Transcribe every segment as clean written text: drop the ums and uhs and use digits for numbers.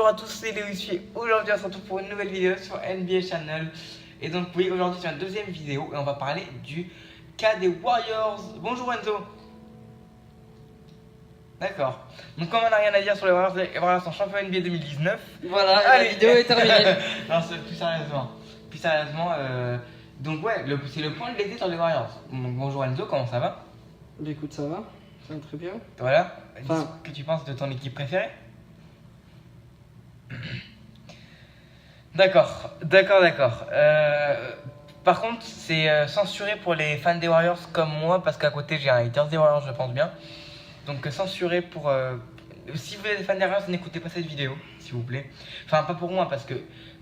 Bonjour à tous, c'est Léo ici. Aujourd'hui on se retrouve pour une nouvelle vidéo sur NBA Channel. Et donc oui, aujourd'hui c'est la deuxième vidéo et on va parler du cas des Warriors. Bonjour Enzo. D'accord. Donc comme on n'a rien à dire sur les Warriors sont champions NBA 2019. Voilà, Allez. la vidéo est terminée. Non, plus sérieusement, donc ouais, c'est le point de l'été sur les Warriors. Donc bonjour Enzo, comment ça va? Bah, écoute, ça va très bien. Voilà, dis Enfin- ce que tu penses de ton équipe préférée. D'accord. Par contre, c'est censuré pour les fans des Warriors comme moi, parce qu'à côté j'ai un haters des Warriors, je pense bien. Donc censuré pour... si vous êtes des fans des Warriors, n'écoutez pas cette vidéo, s'il vous plaît. Enfin, pas pour moi, parce que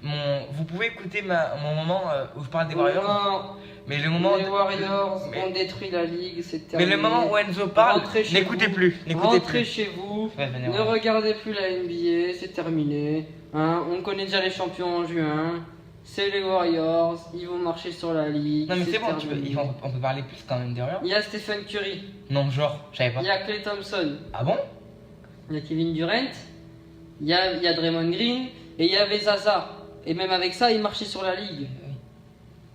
vous pouvez écouter mon moment où je parle des Warriors, Non, mais le moment... les Warriors mais- ont détruit la ligue, c'est Mais terminé. le moment où Enzo parle, Rentrez chez n'écoutez vous. plus. Rentrez chez vous, Ouais, venez ne voir. regardez plus la NBA, c'est terminé. Hein, on connaît déjà les champions en juin. C'est les Warriors, ils vont marcher sur la ligue. Non mais c'est bon, terminé. on peut parler plus quand même des Warriors. Il y a Stephen Curry, Non, genre, je savais pas. il y a Klay Thompson, Ah bon? il y a Kevin Durant, il y a Draymond Green et il y avait Zaza. Et même avec ça, il marchait sur la ligue.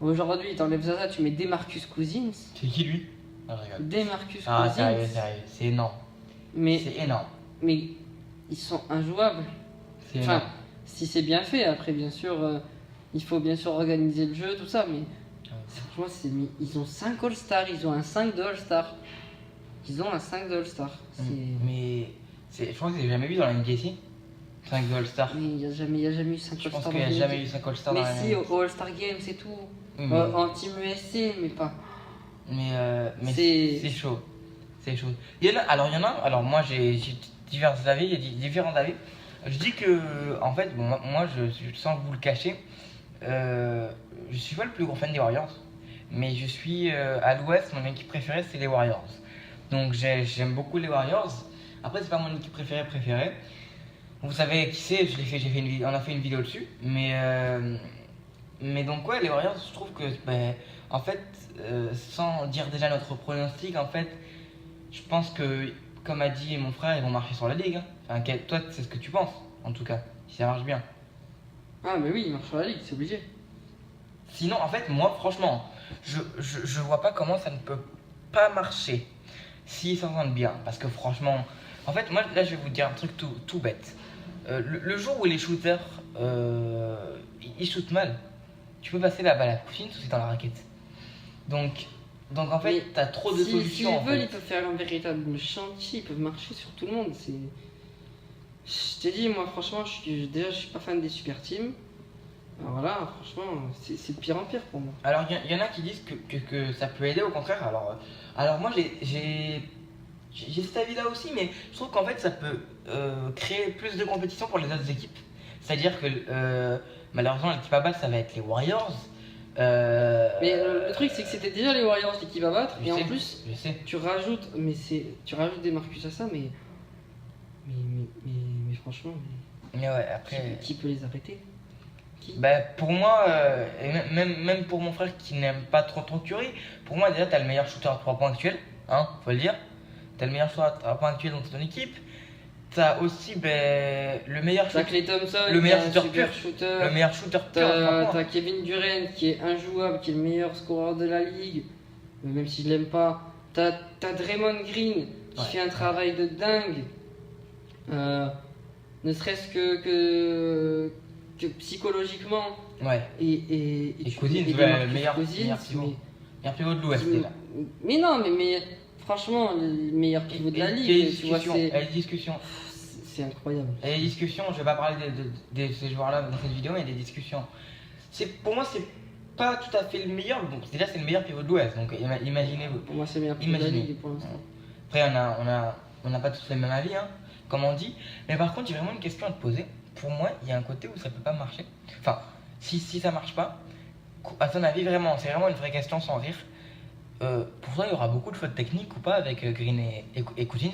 Aujourd'hui, t'enlèves Zaza, tu mets Demarcus Cousins. C'est qui lui? Ah, je rigole. Demarcus Ah, Cousins. sérieux, c'est énorme. Mais, C'est énorme. mais ils sont injouables. C'est Enfin, énorme. si c'est bien fait, après, bien sûr, il faut bien sûr organiser le jeu, tout ça. Mais franchement, ils ont 5 All-Stars, ils ont un 5 de All-Star. Ils ont un 5 de All-Star. Mais je crois que j'ai jamais vu dans la NBA ici 5 de All-Star. Mais il n'y a jamais eu 5 Je pense All-Stars. qu'il n'y a jamais eu 5 All-Star dans Mais la si, NBA. au All-Star Game, c'est tout. Oui, mais En Team USC, mais pas. mais c'est- c'est chaud. C'est chaud. Alors moi j'ai divers avis, il y a différents avis. Je dis que, en fait, bon, moi sans vous le cacher, je suis pas le plus gros fan des Warriors, mais je suis à l'ouest, mon équipe préférée c'est les Warriors. Donc j'aime beaucoup les Warriors. Après, c'est pas mon équipe préférée. Vous savez qui c'est, on a fait une vidéo dessus. Mais donc, ouais, les Warriors, je trouve que, ben, en fait, sans dire déjà notre pronostic, en fait, je pense que, comme a dit mon frère, ils vont marcher sur la ligue. Hein. Enfin, toi, c'est ce que tu penses, en tout cas, si ça marche bien. Ah, mais oui, il marche sur la ligue, c'est obligé. Sinon, en fait, moi, franchement, je vois pas comment ça ne peut pas marcher s'ils s'entendent bien. Parce que, franchement, en fait, moi, là, je vais vous dire un truc tout bête. Le jour où les shooters, ils shootent mal, tu peux passer la balle à Cousins ou c'est dans la raquette. Donc en fait, Mais t'as trop de solutions. S'ils en veulent, fait. ils peuvent faire un véritable chantier, ils peuvent marcher sur tout le monde. Je t'ai dit, moi, franchement, déjà, je suis pas fan des super teams. Alors voilà, franchement, c'est de pire en pire pour moi. Alors, il y en a qui disent que ça peut aider, au contraire. Alors moi, j'ai cet avis-là aussi, mais je trouve qu'en fait, ça peut créer plus de compétition pour les autres équipes. C'est-à-dire que malheureusement, l'équipe à battre, ça va être les Warriors. Mais le truc, c'est que c'était déjà les Warriors qui va battre, Je et sais, en plus, je sais. tu rajoutes des Marcus à ça, mais franchement, Mais ouais, après. qui peut les arrêter? Qui? Bah, pour moi, et même pour mon frère qui n'aime pas trop Curry, pour moi déjà t'as le meilleur shooter à 3 points actuel, hein, faut le dire. T'as le meilleur shooter à 3 points actuel dans ton équipe. T'as aussi le meilleur T'as shooter, Klay Thompson, le meilleur qui est un shooter super pur. shooter. le meilleur shooter pur à 3 points. T'as Kevin Durant qui est injouable, qui est le meilleur scoreur de la ligue, même si je l'aime pas. T'as Draymond Green qui Ouais. fait un travail de dingue, ne serait-ce que psychologiquement. Ouais, Et Cousins, et ouais, Demarcus le meilleur Cousins, pivot. Meilleur pivot de l'Ouest, mais, déjà. mais non, mais franchement, le meilleur pivot de la Et il y a des ligue, tu vois, discussions, il y a des discussions. c'est incroyable. Il y a des discussions, je vais pas parler de ces joueurs-là dans cette vidéo, mais il y a des discussions. Pour moi, c'est pas tout à fait le meilleur, bon, déjà c'est le meilleur pivot de l'Ouest, donc imaginez-vous. Pour moi, c'est le meilleur pivot de la Imaginez. ligue pour l'instant. Après, on n'a pas tous le même avis, hein, comme on dit. Mais par contre, j'ai vraiment une question à te poser. Pour moi, il y a un côté où ça peut pas marcher. Enfin, si ça marche pas, à ton avis, vraiment, c'est vraiment une vraie question sans rire. Pour toi, il y aura beaucoup de fautes techniques ou pas avec Green et Cousins?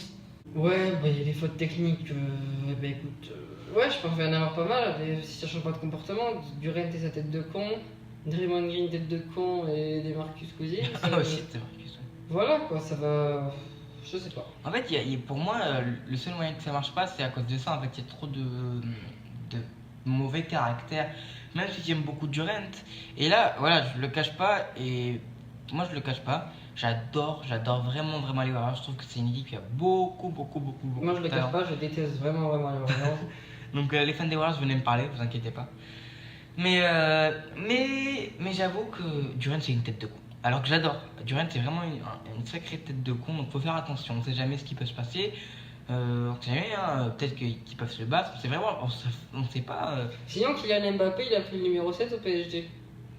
Ouais, bah, il y a des fautes techniques. Bah écoute, ouais, je pense qu'il va y en avoir pas mal. Si ça change pas de comportement, Durant et sa tête de con, Draymond Green tête de con et des Marcus Cousins. Ah, aussi, c'est vrai. Voilà quoi, ça va. Je sais pas. En fait, pour moi, le seul moyen que ça marche pas, c'est à cause de ça. En fait, il y a trop de mauvais caractère, même si j'aime beaucoup Durant. Et là, voilà, je le cache pas, et moi je le cache pas, j'adore vraiment les Warriors. Je trouve que c'est une équipe qui a beaucoup Moi, je de le cache talent. pas, je déteste vraiment les Warriors. Donc les fans des Warriors, venez me parler, vous inquiétez pas. Mais j'avoue que Durant c'est une tête de con. Alors que j'adore. Durant c'est vraiment une sacrée tête de con, donc faut faire attention. On sait jamais ce qui peut se passer. On sait jamais, hein, peut-être qu'ils peuvent se battre. C'est vraiment, on sait pas. Sinon, Kylian Mbappé, il a pris le numéro 7 au PSG.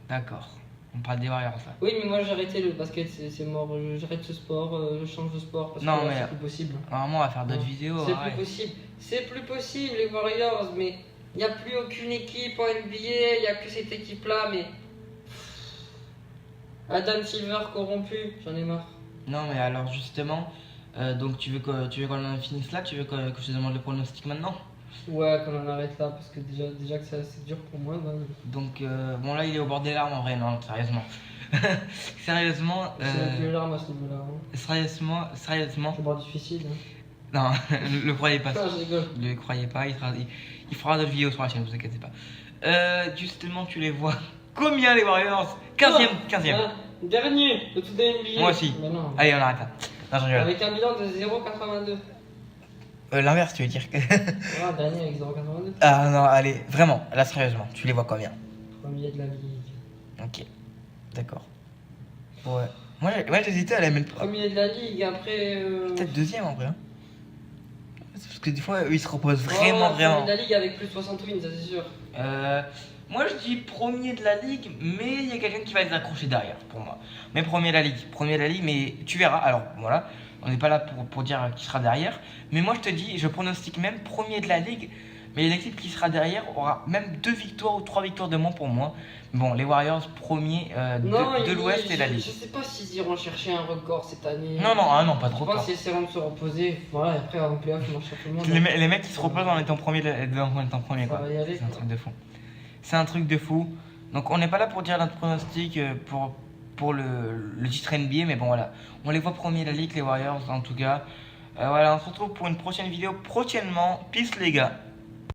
D'accord. On parle des Warriors là. Oui, mais moi j'ai arrêté le basket, c'est mort. J'arrête ce sport, je change de sport parce Non, que là, mais- c'est plus possible. Normalement, on va faire d'autres Non. vidéos. C'est arrête. plus possible. C'est plus possible, les Warriors, mais il n'y a plus aucune équipe en NBA, il n'y a que cette équipe-là, mais. Adam Silver corrompu, j'en ai marre. Non, mais alors justement, donc tu veux qu'on en finisse là? Tu veux que je te demande le pronostic maintenant? Ouais, qu'on en arrête là, parce que déjà que c'est dur pour moi. Ben, Donc, bon, là, il est au bord des larmes en vrai, non, sérieusement. Sérieusement, c'est plus larme à ce niveau-là. Hein. sérieusement, C'est bord difficile. Hein. non, le croyez pas. Non, je rigole. Ne le croyez pas, il fera d'autres vidéos sur la chaîne, vous inquiétez pas. Justement, tu les vois. Combien les Warriors? 15ème, 15ème. Ah, dernier de tout NBA. Moi aussi. Mais non. Allez, on arrête là. Non, je rigole. Avec un bilan de 0,82. L'inverse, tu veux dire que. Ah, dernier avec 0,82. Ah non, allez, vraiment, là, sérieusement, tu les vois combien? Premier de la ligue. Ok, d'accord. Ouais. Moi, j'hésitais à la mettre. Premier de la ligue, après. Peut-être deuxième en vrai. Hein. Parce que des fois, eux, ils se reposent vraiment. Premier de la ligue avec plus de 60 wins, ça c'est sûr. Moi, je dis premier de la ligue, mais il y a quelqu'un qui va les accrocher derrière, pour moi. Mais premier de la ligue, mais tu verras. Alors, voilà, on n'est pas là pour dire qui sera derrière. Mais moi, je te dis, je pronostique même premier de la ligue. Mais l'équipe qui sera derrière aura même 2 victoires ou 3 victoires de moins pour moi. Bon, les Warriors, premier de l'Ouest et la Ligue. Je sais pas s'ils iront chercher un record cette année. Non, non, pas Je trop. pense qu'ils essaieront de se reposer. Voilà, et après en playoff, ils marchent sur tout le monde. Les mecs qui se reposent en étant premier, Ça quoi. va y aller, C'est un quoi. truc de fou. C'est un truc de fou. Donc on n'est pas là pour dire notre pronostic pour le titre NBA, mais bon voilà. On les voit premiers de la Ligue, les Warriors en tout cas. Voilà, on se retrouve pour une prochaine vidéo prochainement. Peace les gars.